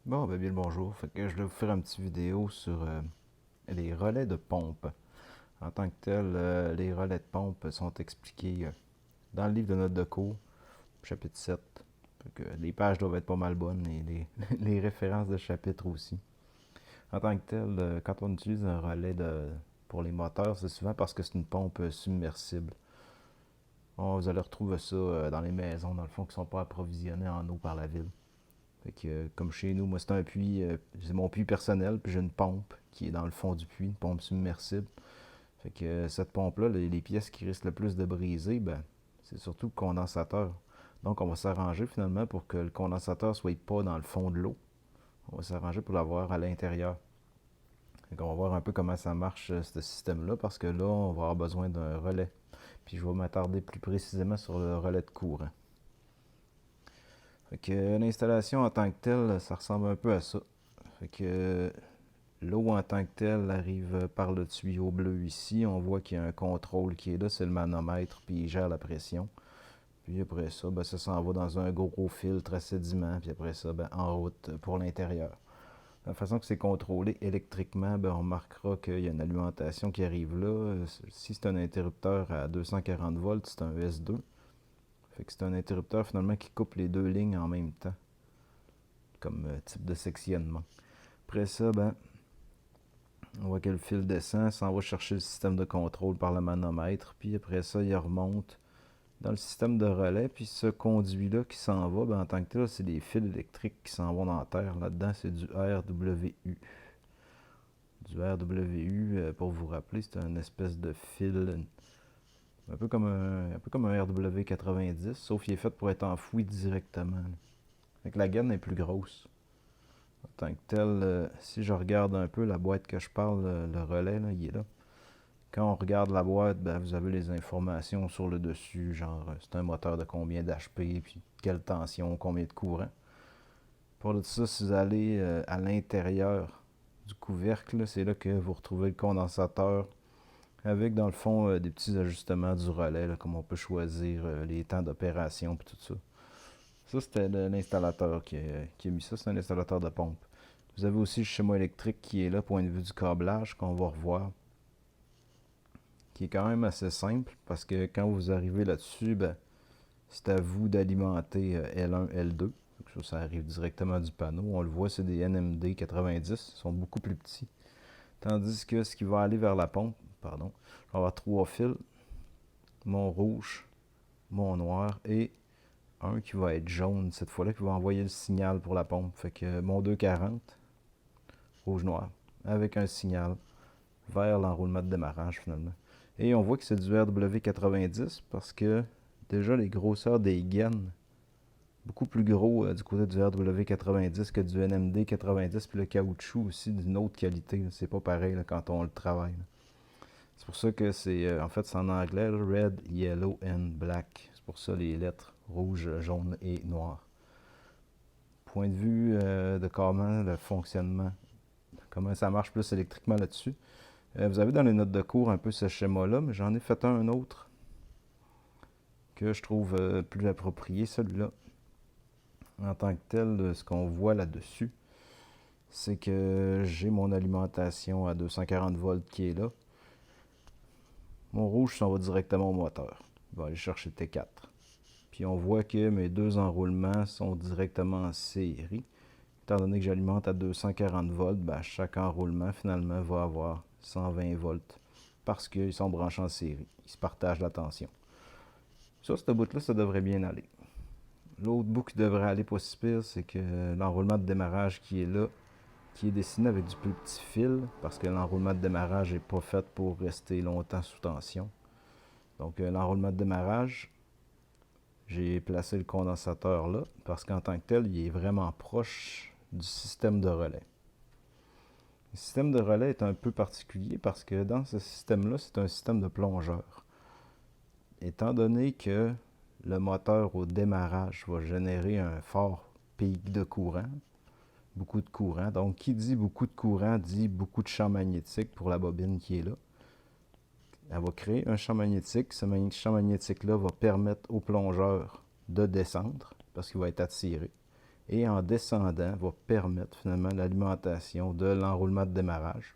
Bon, ben bien le bonjour. Fait que je vais vous faire une petite vidéo sur les relais de pompe. En tant que tel, les relais de pompe sont expliqués dans le livre de notes de cours, chapitre 7. Fait que les pages doivent être pas mal bonnes et les références de chapitre aussi. En tant que tel, quand on utilise un pour les moteurs, c'est souvent parce que c'est une pompe submersible. Bon, vous allez retrouver ça dans les maisons, dans le fond, qui ne sont pas approvisionnées en eau par la ville. Fait que, comme chez nous, moi, c'est un puits, c'est mon puits personnel, puis j'ai une pompe qui est dans le fond du puits, une pompe submersible. Fait que cette pompe-là, les pièces qui risquent le plus de briser, ben, c'est surtout le condensateur. Donc, on va s'arranger finalement pour que le condensateur ne soit pas dans le fond de l'eau. On va s'arranger pour l'avoir à l'intérieur. Fait qu'on va voir un peu comment ça marche, ce système-là, parce que là, on va avoir besoin d'un relais. Puis je vais m'attarder plus précisément sur le relais de courant. Fait que l'installation en tant que telle, ça ressemble un peu à ça. Fait que l'eau en tant que telle arrive par le tuyau bleu ici. On voit qu'il y a un contrôle qui est là, c'est le manomètre, puis il gère la pression. Puis après ça, ben, ça s'en va dans un gros filtre à sédiments, puis après ça, ben, en route pour l'intérieur. De la façon que c'est contrôlé électriquement, ben, on marquera qu'il y a une alimentation qui arrive là. Si c'est un interrupteur à 240 volts, c'est un S2. Fait que c'est un interrupteur finalement qui coupe les deux lignes en même temps, comme type de sectionnement. Après ça, ben, on voit que le fil descend, ça va chercher le système de contrôle par le manomètre, puis après ça, il remonte dans le système de relais, puis ce conduit-là qui s'en va, ben, en tant que tel, c'est des fils électriques qui s'en vont dans la terre. Là-dedans, c'est du RWU. Du RWU, pour vous rappeler, c'est une espèce de fil, un peu comme un RW90, sauf qu'il est fait pour être enfoui directement. Fait que la gaine est plus grosse. En tant que tel, si je regarde un peu la boîte que je parle, le relais, là, il est là. Quand on regarde la boîte, ben, vous avez les informations sur le dessus, genre c'est un moteur de combien d'HP, puis quelle tension, combien de courant. Pour de ça, si vous allez à l'intérieur du couvercle, c'est là que vous retrouvez le condensateur avec dans le fond des petits ajustements du relais, là, comme on peut choisir les temps d'opération et tout ça. Ça, c'était l'installateur qui a mis ça, c'est un installateur de pompe. Vous avez aussi le schéma électrique qui est là, point de vue du câblage, qu'on va revoir, qui est quand même assez simple, parce que quand vous arrivez là-dessus, ben, c'est à vous d'alimenter L1, L2. Ça arrive directement du panneau. On le voit, c'est des NMD 90, ils sont beaucoup plus petits. Tandis que ce qui va aller vers la pompe, pardon, je vais avoir trois fils, mon rouge, mon noir et un qui va être jaune cette fois-là, qui va envoyer le signal pour la pompe. Fait que mon 240, rouge-noir, avec un signal vers l'enroulement de démarrage finalement. Et on voit que c'est du RW90 parce que déjà les grosseurs des gaines, beaucoup plus gros du côté du RW90 que du NMD 90, puis le caoutchouc aussi d'une autre qualité. C'est pas pareil là, quand on le travaille. C'est pour ça que en fait, c'est en anglais, red, yellow and black. C'est pour ça les lettres rouge, jaune et noir. Point de vue de comment le fonctionnement, comment ça marche plus électriquement là-dessus. Vous avez dans les notes de cours un peu ce schéma-là, mais j'en ai fait un autre que je trouve plus approprié, celui-là. En tant que tel, ce qu'on voit là-dessus, c'est que j'ai mon alimentation à 240 volts qui est là. Mon rouge s'en va directement au moteur. Il va aller chercher T4. Puis on voit que mes deux enroulements sont directement en série. Étant donné que j'alimente à 240 volts, ben chaque enroulement finalement va avoir 120 volts parce qu'ils sont branchés en série. Ils se partagent la tension. Ça, ce bout-là, ça devrait bien aller. L'autre bout qui devrait aller pas si pire, c'est que l'enroulement de démarrage qui est là, qui est dessiné avec du plus petit fil, parce que l'enroulement de démarrage n'est pas fait pour rester longtemps sous tension. Donc l'enroulement de démarrage, j'ai placé le condensateur là, parce qu'en tant que tel, il est vraiment proche du système de relais. Le système de relais est un peu particulier parce que dans ce système-là, c'est un système de plongeur. Étant donné que le moteur au démarrage va générer un fort pic de courant, beaucoup de courant. Donc, qui dit beaucoup de courant dit beaucoup de champ magnétique pour la bobine qui est là. Elle va créer un champ magnétique. Ce champ magnétique-là va permettre au plongeur de descendre parce qu'il va être attiré. et en descendant va permettre finalement l'alimentation de l'enroulement de démarrage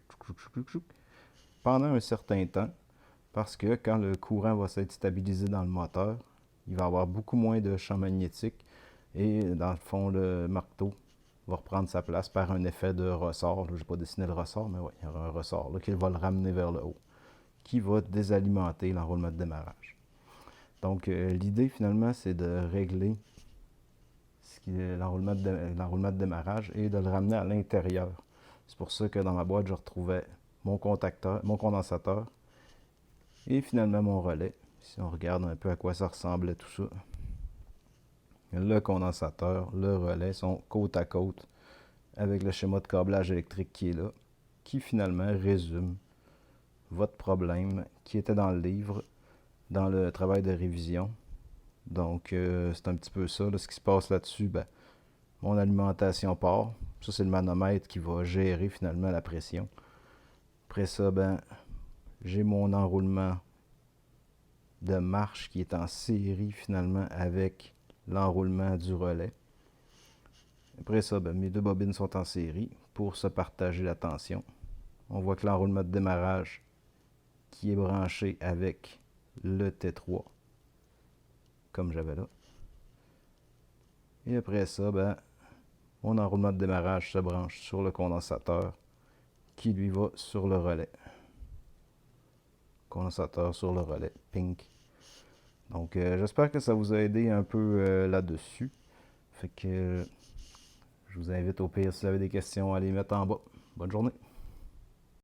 pendant un certain temps, parce que quand le courant va s'être stabilisé dans le moteur, il va y avoir beaucoup moins de champ magnétique et dans le fond le marteau va reprendre sa place par un effet de ressort. Je n'ai pas dessiné le ressort, mais oui, il y aura un ressort là, qui va le ramener vers le haut, qui va désalimenter l'enroulement de démarrage. Donc l'idée finalement c'est de régler l'enroulement de démarrage et de le ramener à l'intérieur. C'est pour ça que dans ma boîte je retrouvais mon contacteur, mon condensateur et finalement mon relais. Si on regarde un peu à quoi ça ressemblait tout ça, le condensateur, le relais sont côte à côte avec le schéma de câblage électrique qui est là, qui finalement résume votre problème qui était dans le livre, dans le travail de révision. Donc c'est un petit peu ça, là, ce qui se passe là-dessus. Ben, mon alimentation part. Ça, c'est le manomètre qui va gérer finalement la pression. Après ça, ben, j'ai mon enroulement de marche qui est en série finalement avec l'enroulement du relais. Après ça, ben, mes deux bobines sont en série pour se partager la tension. On voit que l'enroulement de démarrage qui est branché avec le T3, comme j'avais là. Et après ça, ben, mon enroulement de démarrage se branche sur le condensateur qui lui va sur le relais. Condensateur sur le relais, pink. Donc j'espère que ça vous a aidé un peu là-dessus. Fait que je vous invite au pire, si vous avez des questions, à les mettre en bas. Bonne journée.